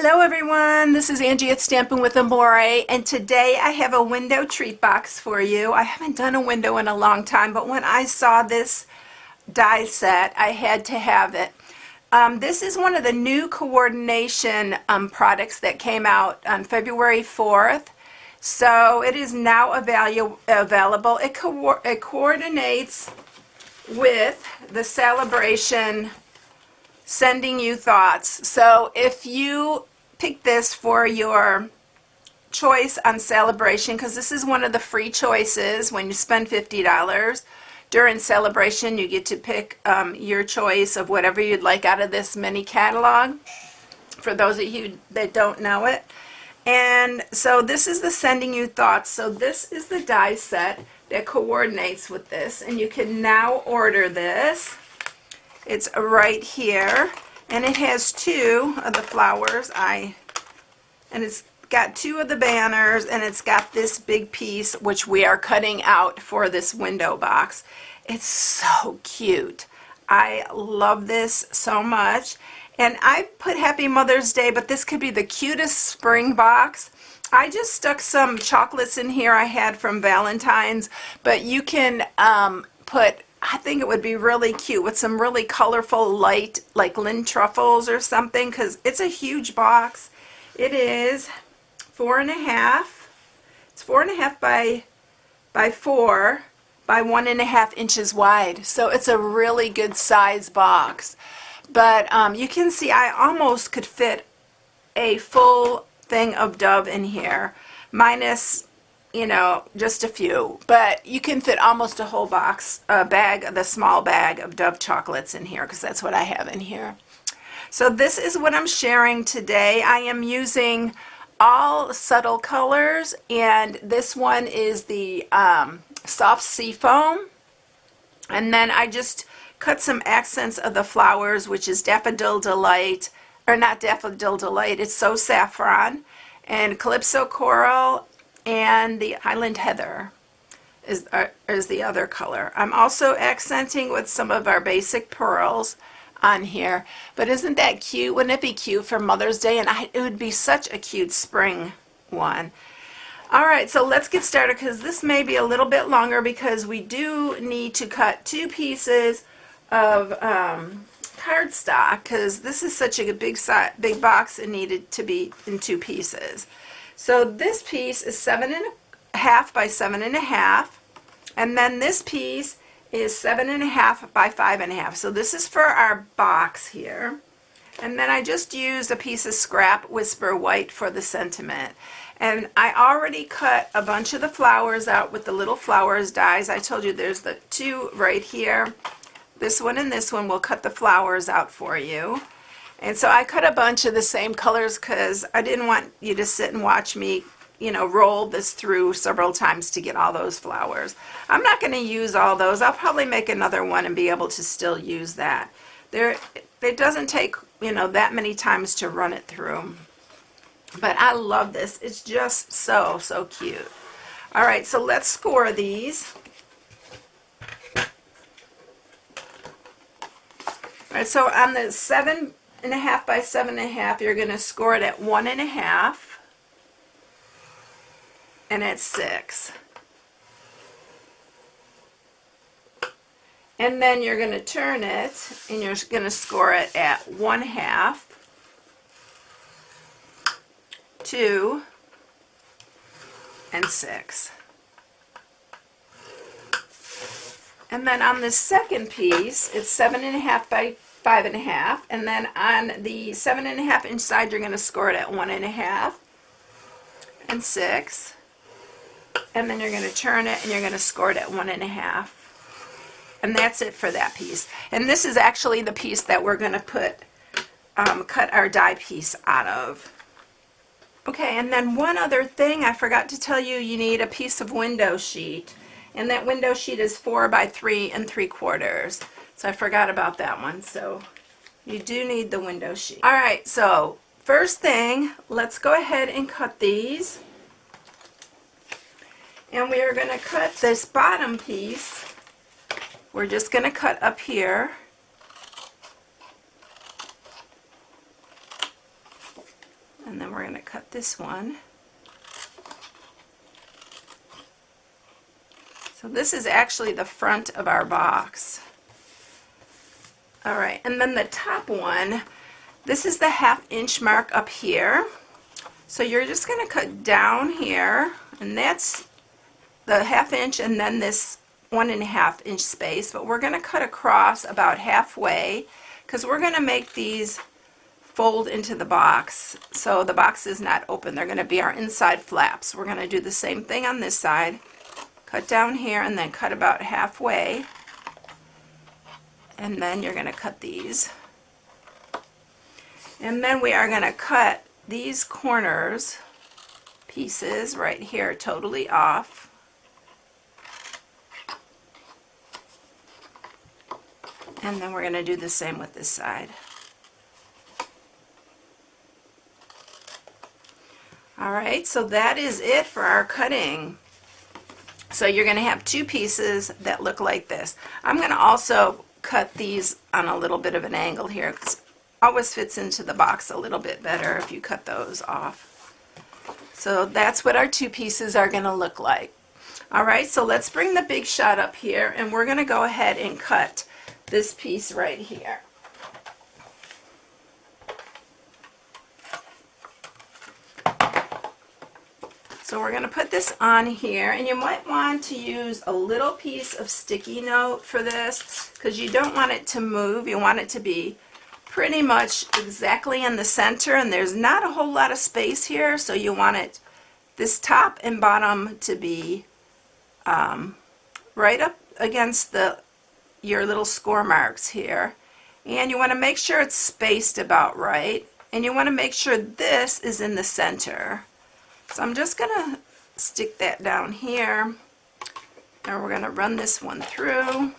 Hello everyone, this is Angie at Stampin' with Amore, and today I have a window treat box for you. I haven't done a window in a long time, but when I saw this die set, I had to have it. This is one of the new coordination products that came out on February 4th. So it is now available. It coordinates with the celebration Sending You Thoughts. So if you pick this for your choice on celebration, because this is one of the free choices when you spend $50 during celebration, you get to pick your choice of whatever you'd like out of this mini catalog for those of you that don't know it. And so this is the Sending You Thoughts. So this is the die set that coordinates with this, and you can now order this. It's right here, and it has two of the flowers. And it's got two of the banners, and it's got this big piece which we are cutting out for this window box. It's so cute. I love this so much. And I put Happy Mother's Day, but this could be the cutest spring box. I just stuck some chocolates in here I had from Valentine's, but you can I think it would be really cute with some really colorful light, like Lynn truffles or something, because it's a huge box. It is 4.5. It's 4.5 by 4 by 1.5 inches wide. So it's a really good size box. But you can see I almost could fit a full thing of Dove in here, minus, you know, just a few, but you can fit almost a whole box, the small bag of Dove chocolates in here, because that's what I have in here. So this is what I'm sharing today. I am using all subtle colors, and this one is the soft sea foam, and then I just cut some accents of the flowers, which is Daffodil Delight, or not Daffodil Delight, it's So Saffron, and Calypso Coral, and the Highland Heather is the other color. I'm also accenting with some of our basic pearls on here. But isn't that cute? Wouldn't it be cute for Mother's Day? And it would be such a cute spring one. All right, so let's get started, because this may be a little bit longer because we do need to cut two pieces of cardstock, because this is such a big box and needed to be in two pieces. So this piece is 7.5 by 7.5, and then this piece is 7.5 by 5.5. So this is for our box here. And then I just used a piece of scrap Whisper White for the sentiment. And I already cut a bunch of the flowers out with the little flowers dies. I told you there's the two right here. This one and this one will cut the flowers out for you. And so I cut a bunch of the same colors because I didn't want you to sit and watch me, you know, roll this through several times to get all those flowers. I'm not going to use all those. I'll probably make another one and be able to still use that. It doesn't take, you know, that many times to run it through. But I love this. It's just so, so cute. All right, so let's score these. All right, so on the 7.5 by 7.5, you're going to score it at 1.5 and at 6. And then you're going to turn it and you're going to score it at 1/2, 2, and 6. And then on the second piece, it's 7.5 by 5.5, and then on the 7.5 inch side, you're going to score it at 1.5 and 6, and then you're going to turn it and you're going to score it at 1.5, and that's it for that piece. And this is actually the piece that we're going to cut our die piece out of. Okay, and then one other thing I forgot to tell you, you need a piece of window sheet, and that window sheet is 4 by 3 3/4. So I forgot about that one. So you do need the window sheet. All right, so first thing, let's go ahead and cut these. And we are going to cut this bottom piece. We're just going to cut up here. And then we're going to cut this one. So this is actually the front of our box. All right, and then the top one, this is the 1/2 inch mark up here. So you're just going to cut down here, and that's the 1/2 inch, and then this 1.5 inch space. But we're going to cut across about halfway because we're going to make these fold into the box. So the box is not open. They're going to be our inside flaps. We're going to do the same thing on this side. Cut down here and then cut about halfway. And then you're going to cut these. And then we are going to cut these corners pieces right here totally off. And then we're going to do the same with this side. Alright, so that is it for our cutting. So you're going to have 2 pieces that look like this. I'm going to also cut these on a little bit of an angle here because it always fits into the box a little bit better if you cut those off. So that's what our 2 pieces are going to look like. Alright, so let's bring the big shot up here, and we're going to go ahead and cut this piece right here. So we're going to put this on here, and you might want to use a little piece of sticky note for this because you don't want it to move. You want it to be pretty much exactly in the center, and there's not a whole lot of space here, so you want it, this top and bottom, to be right up against your little score marks here. And you want to make sure it's spaced about right, and you want to make sure this is in the center. So I'm just going to stick that down here, and we're going to run this one through.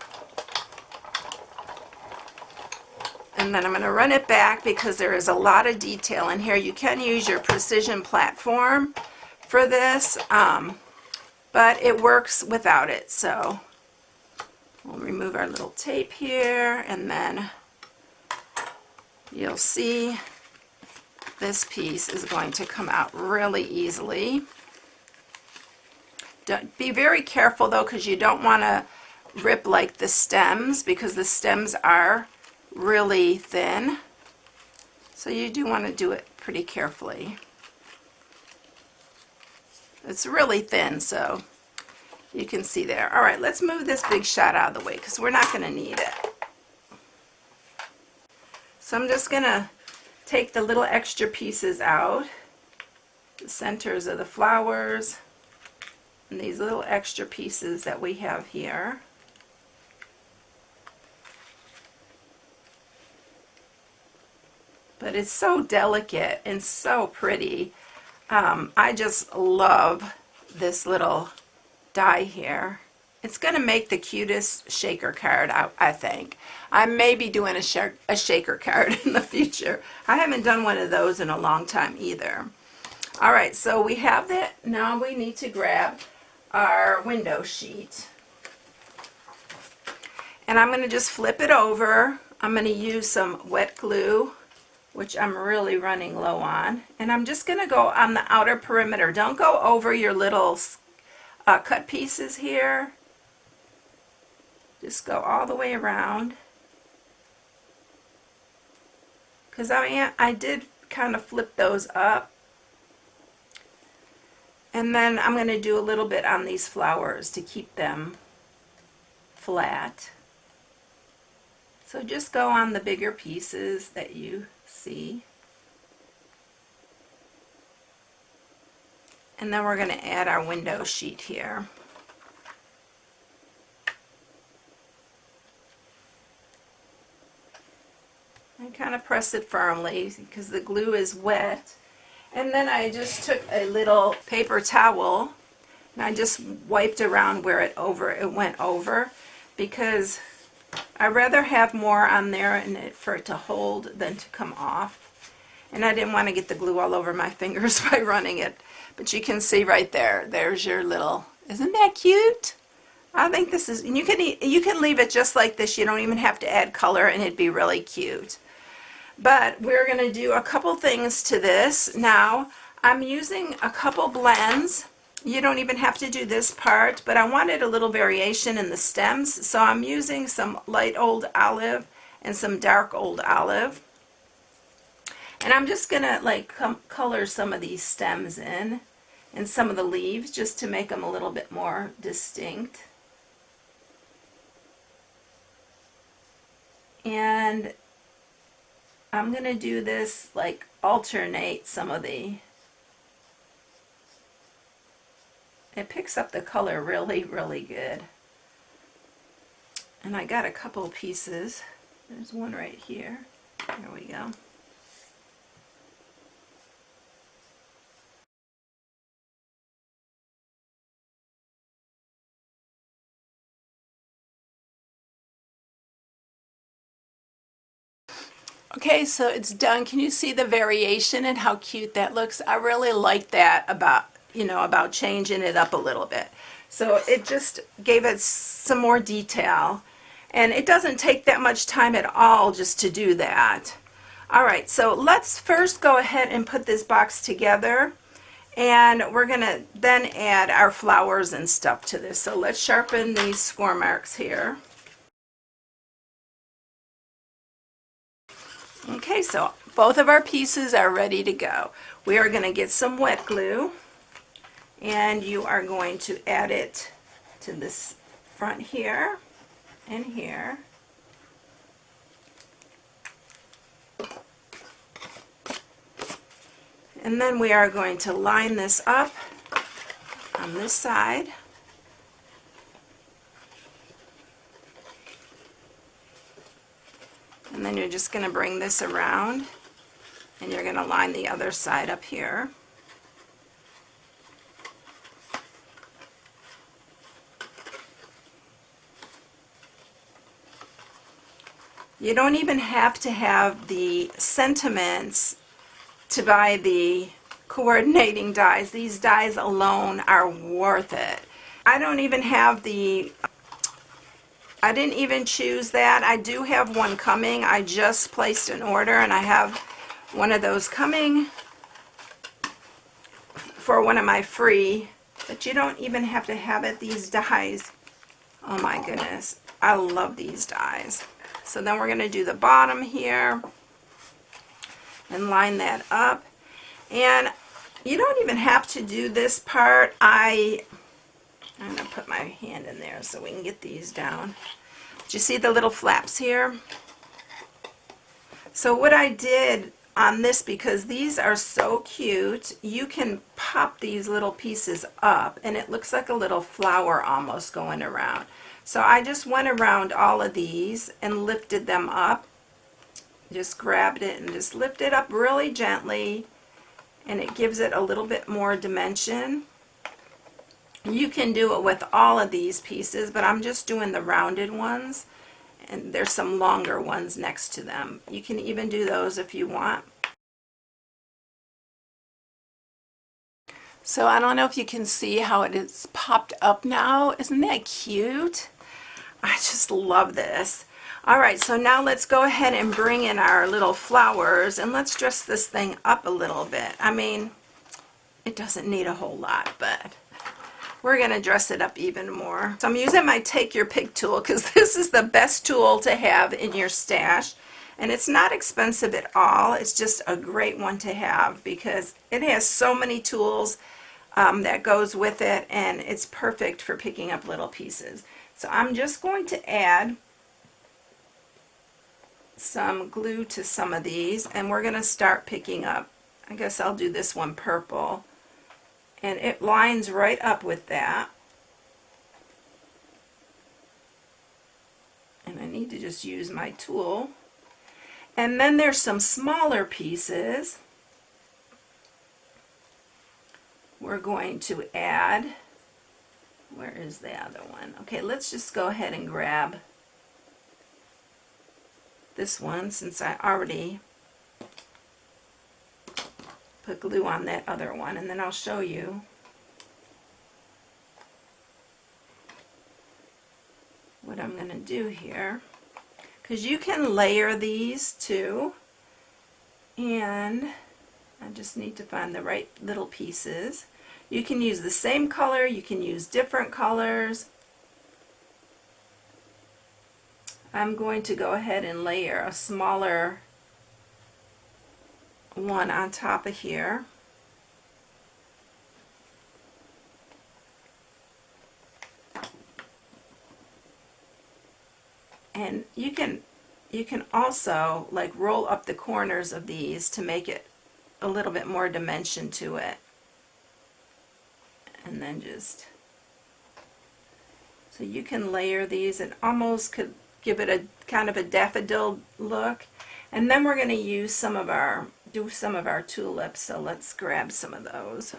And then I'm going to run it back because there is a lot of detail in here. You can use your precision platform for this, but it works without it. So we'll remove our little tape here, and then you'll see this piece is going to come out really easily. Be very careful though, because you don't want to rip like the stems, because the stems are really thin. So you do want to do it pretty carefully. It's really thin, so you can see there. All right, let's move this big shot out of the way because we're not going to need it. So I'm just going to take the little extra pieces out, the centers of the flowers, and these little extra pieces that we have here. But it's so delicate and so pretty. I just love this little die here. It's going to make the cutest shaker card, I think. I may be doing a shaker card in the future. I haven't done one of those in a long time either. All right, so we have that. Now we need to grab our window sheet. And I'm going to just flip it over. I'm going to use some wet glue, which I'm really running low on. And I'm just going to go on the outer perimeter. Don't go over your little cut pieces here. Just go all the way around. Because I did kind of flip those up. And then I'm going to do a little bit on these flowers to keep them flat. So just go on the bigger pieces that you see. And then we're going to add our window sheet here. And kind of press it firmly because the glue is wet. And then I just took a little paper towel and I just wiped around where it went over, because I'd rather have more on there and for it to hold than to come off. And I didn't want to get the glue all over my fingers by running it. But you can see right there, there's your little, isn't that cute? I think this is, and you can leave it just like this. You don't even have to add color and it'd be really cute. But we're going to do a couple things to this. Now, I'm using a couple blends. You don't even have to do this part, but I wanted a little variation in the stems, so I'm using some light old olive and some dark old olive. And I'm just going to like color some of these stems in and some of the leaves just to make them a little bit more distinct. And I'm going to do this, like alternate some of the, it picks up the color really, really good. And I got a couple pieces. There's one right here. There we go. Okay, so it's done. Can you see the variation and how cute that looks? I really like that about, about changing it up a little bit. So it just gave it some more detail. And it doesn't take that much time at all just to do that. All right, so let's first go ahead and put this box together. And we're going to then add our flowers and stuff to this. So let's sharpen these score marks here. Okay, so both of our pieces are ready to go. We are going to get some wet glue, and you are going to add it to this front here and here. And then we are going to line this up on this side. And then you're just going to bring this around and you're going to line the other side up here. You don't even have to have the sentiments to buy the coordinating dies. These dies alone are worth it. I don't even have the, I didn't even choose that. I do have one coming. I just placed an order and I have one of those coming for one of my free, but you don't even have to have it. These dies, oh my goodness, I love these dies. So then we're going to do the bottom here and line that up. And you don't even have to do this part. I'm going to put my hand in there so we can get these down. Do you see the little flaps here? So what I did on this, because these are so cute, you can pop these little pieces up and it looks like a little flower almost going around. So I just went around all of these and lifted them up. Just grabbed it and just lifted it up really gently, and it gives it a little bit more dimension. You can do it with all of these pieces, but I'm just doing the rounded ones, and there's some longer ones next to them. You can even do those if you want. So I don't know if you can see how it is popped up now. Isn't that cute? I just love this. All right, so now let's go ahead and bring in our little flowers and let's dress this thing up a little bit. I mean, it doesn't need a whole lot, but we're going to dress it up even more. So I'm using my Take Your Pick tool because this is the best tool to have in your stash. And it's not expensive at all. It's just a great one to have because it has so many tools that goes with it, and it's perfect for picking up little pieces. So I'm just going to add some glue to some of these, and we're going to start picking up. I guess I'll do this one purple, and it lines right up with that. And I need to just use my tool. And then there's some smaller pieces we're going to add. Where is the other one? Okay, let's just go ahead and grab this one since I already put glue on that other one, and then I'll show you what I'm going to do here, because you can layer these too. And I just need to find the right little pieces. You can use the same color, you can use different colors. I'm going to go ahead and layer a smaller one on top of here. And you can also like roll up the corners of these to make it a little bit more dimension to it. And then just, so you can layer these and almost could give it a kind of a daffodil look. And then we're going to use some of our tulips, so let's grab some of those.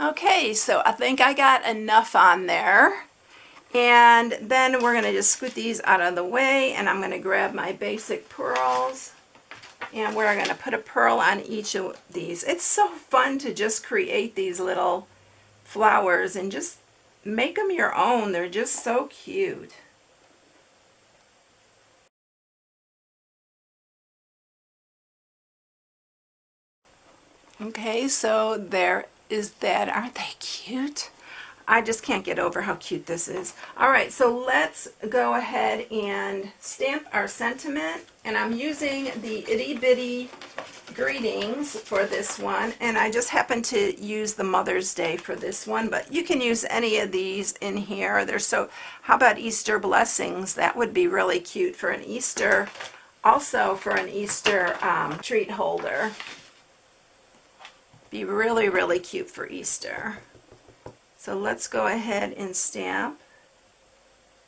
Okay, so I think I got enough on there. And then we're going to just scoot these out of the way, and I'm going to grab my basic pearls, and we're going to put a pearl on each of these. It's so fun to just create these little flowers and just make them your own. They're just so cute. Okay, so there is that. Aren't they cute? I just can't get over how cute this is. All right, so let's go ahead and stamp our sentiment. And I'm using the Itty Bitty Greetings for this one. And I just happened to use the Mother's Day for this one, but you can use any of these in here. They're so, how about Easter Blessings? That would be really cute for an Easter, also for an Easter treat holder. Be really, really cute for Easter. So let's go ahead and stamp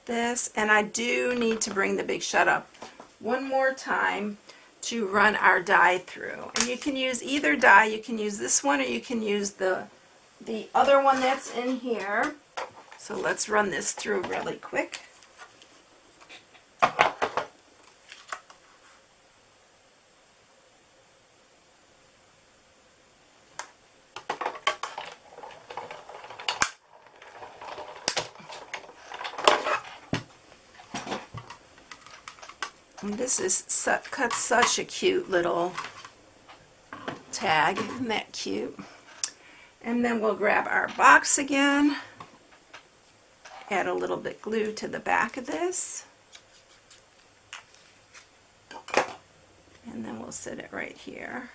this. And I do need to bring the Big Shut Up one more time to run our die through. And you can use either die. You can use this one or you can use the other one that's in here. So let's run this through really quick. And this is cut such a cute little tag. Isn't that cute? And then we'll grab our box again, add a little bit glue to the back of this, and then we'll set it right here.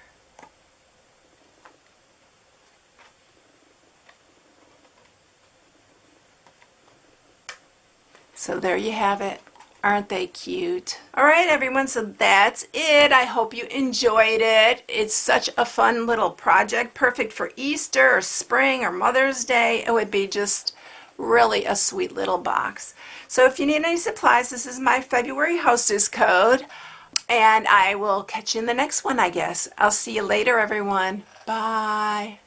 So there you have it. Aren't they cute? All right, everyone, so that's it. I hope you enjoyed it. It's such a fun little project, perfect for Easter or spring or Mother's Day. It would be just really a sweet little box. So if you need any supplies, this is my February hostess code, and I will catch you in the next one, I guess. I'll see you later, everyone. Bye.